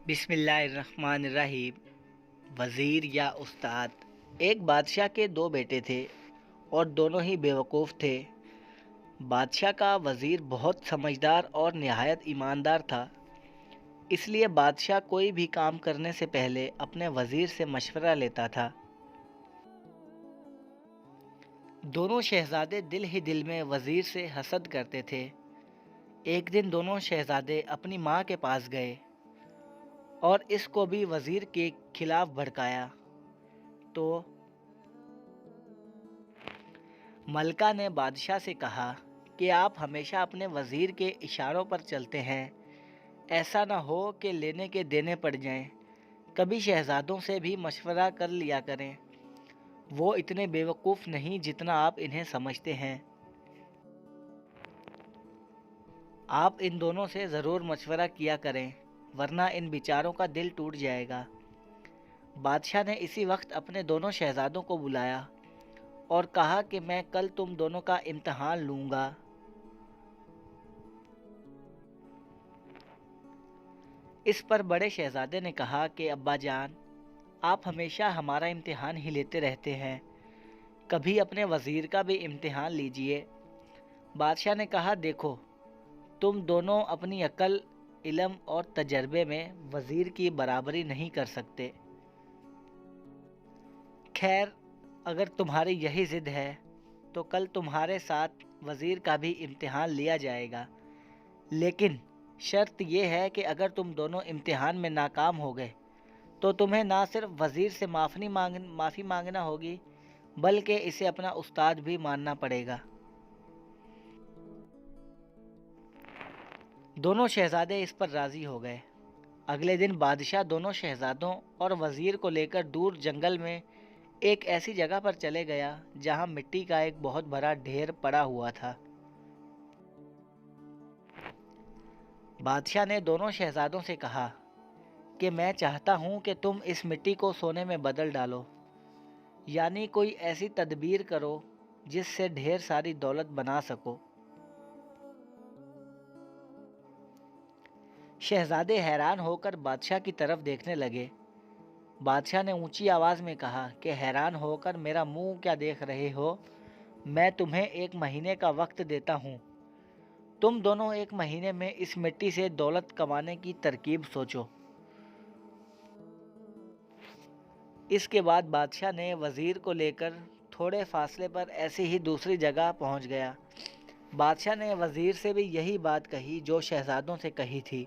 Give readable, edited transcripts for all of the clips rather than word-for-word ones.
بسم اللہ الرحمن الرحیم۔ وزیر یا استاد۔ ایک بادشاہ کے دو بیٹے تھے اور دونوں ہی بیوقوف تھے۔ بادشاہ کا وزیر بہت سمجھدار اور نہایت ایماندار تھا، اس لیے بادشاہ کوئی بھی کام کرنے سے پہلے اپنے وزیر سے مشورہ لیتا تھا۔ دونوں شہزادے دل ہی دل میں وزیر سے حسد کرتے تھے۔ ایک دن دونوں شہزادے اپنی ماں کے پاس گئے اور اس کو بھی وزیر کے خلاف بھڑکایا تو ملکہ نے بادشاہ سے کہا کہ آپ ہمیشہ اپنے وزیر کے اشاروں پر چلتے ہیں، ایسا نہ ہو کہ لینے کے دینے پڑ جائیں۔ کبھی شہزادوں سے بھی مشورہ کر لیا کریں، وہ اتنے بیوقوف نہیں جتنا آپ انہیں سمجھتے ہیں۔ آپ ان دونوں سے ضرور مشورہ کیا کریں ورنہ ان بیچاروں کا دل ٹوٹ جائے گا۔ بادشاہ نے اسی وقت اپنے دونوں شہزادوں کو بلایا اور کہا کہ میں کل تم دونوں کا امتحان لوں گا۔ اس پر بڑے شہزادے نے کہا کہ ابا جان، آپ ہمیشہ ہمارا امتحان ہی لیتے رہتے ہیں، کبھی اپنے وزیر کا بھی امتحان لیجئے۔ بادشاہ نے کہا دیکھو، تم دونوں اپنی عقل، علم اور تجربے میں وزیر کی برابری نہیں کر سکتے۔ خیر، اگر تمہاری یہی ضد ہے تو کل تمہارے ساتھ وزیر کا بھی امتحان لیا جائے گا، لیکن شرط یہ ہے کہ اگر تم دونوں امتحان میں ناکام ہو گئے تو تمہیں نہ صرف وزیر سے معافی مانگنا ہوگی بلکہ اسے اپنا استاد بھی ماننا پڑے گا۔ دونوں شہزادے اس پر راضی ہو گئے۔ اگلے دن بادشاہ دونوں شہزادوں اور وزیر کو لے کر دور جنگل میں ایک ایسی جگہ پر چلے گیا جہاں مٹی کا ایک بہت بڑا ڈھیر پڑا ہوا تھا۔ بادشاہ نے دونوں شہزادوں سے کہا کہ میں چاہتا ہوں کہ تم اس مٹی کو سونے میں بدل ڈالو، یعنی کوئی ایسی تدبیر کرو جس سے ڈھیر ساری دولت بنا سکو۔ شہزادے حیران ہو کر بادشاہ کی طرف دیکھنے لگے۔ بادشاہ نے اونچی آواز میں کہا کہ حیران ہو کر میرا منہ کیا دیکھ رہے ہو؟ میں تمہیں 1 مہینے کا وقت دیتا ہوں۔ تم دونوں 1 مہینے میں اس مٹی سے دولت کمانے کی ترکیب سوچو۔ اس کے بعد بادشاہ نے وزیر کو لے کر تھوڑے فاصلے پر ایسی ہی دوسری جگہ پہنچ گیا۔ بادشاہ نے وزیر سے بھی یہی بات کہی جو شہزادوں سے کہی تھی۔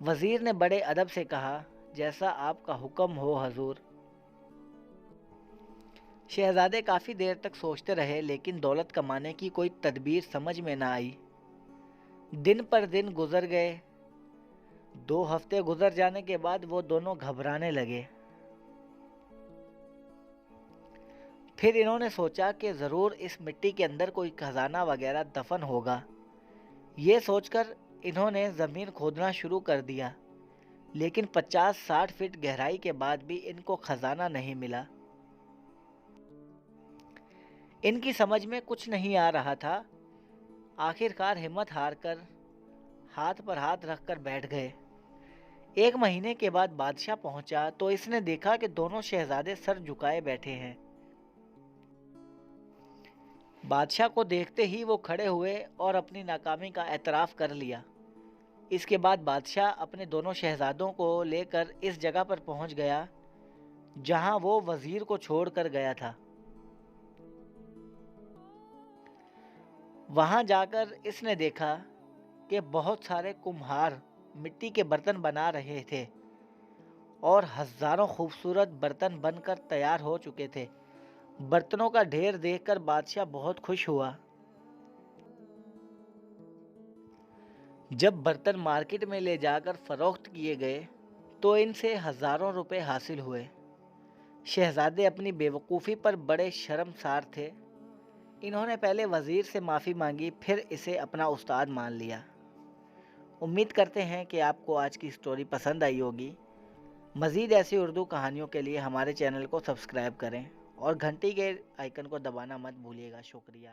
وزیر نے بڑے ادب سے کہا جیسا آپ کا حکم ہو حضور۔ شہزادے کافی دیر تک سوچتے رہے لیکن دولت کمانے کی کوئی تدبیر سمجھ میں نہ آئی۔ دن پر دن گزر گئے۔ 2 ہفتے گزر جانے کے بعد وہ دونوں گھبرانے لگے۔ پھر انہوں نے سوچا کہ ضرور اس مٹی کے اندر کوئی خزانہ وغیرہ دفن ہوگا۔ یہ سوچ کر انہوں نے زمین کھودنا شروع کر دیا، لیکن 50-60 فٹ گہرائی کے بعد بھی ان کو خزانہ نہیں ملا۔ ان کی سمجھ میں کچھ نہیں آ رہا تھا۔ آخر کار ہمت ہار کر ہاتھ پر ہاتھ رکھ کر بیٹھ گئے۔ 1 مہینے کے بعد بادشاہ پہنچا تو اس نے دیکھا کہ دونوں شہزادے سر جھکائے بیٹھے ہیں۔ بادشاہ کو دیکھتے ہی وہ کھڑے ہوئے اور اپنی ناکامی کا اعتراف کر لیا۔ اس کے بعد بادشاہ اپنے دونوں شہزادوں کو لے کر اس جگہ پر پہنچ گیا جہاں وہ وزیر کو چھوڑ کر گیا تھا۔ وہاں جا کر اس نے دیکھا کہ بہت سارے کمہار مٹی کے برتن بنا رہے تھے اور ہزاروں خوبصورت برتن بن کر تیار ہو چکے تھے۔ برتنوں کا ڈھیر دیکھ کر بادشاہ بہت خوش ہوا۔ جب برتن مارکیٹ میں لے جا کر فروخت کیے گئے تو ان سے ہزاروں روپے حاصل ہوئے۔ شہزادے اپنی بیوقوفی پر بڑے شرمسار تھے۔ انہوں نے پہلے وزیر سے معافی مانگی، پھر اسے اپنا استاد مان لیا۔ امید کرتے ہیں کہ آپ کو آج کی سٹوری پسند آئی ہوگی۔ مزید ایسی اردو کہانیوں کے لیے ہمارے چینل کو سبسکرائب کریں اور گھنٹی کے آئیکن کو دبانا مت بھولیے گا۔ شکریہ۔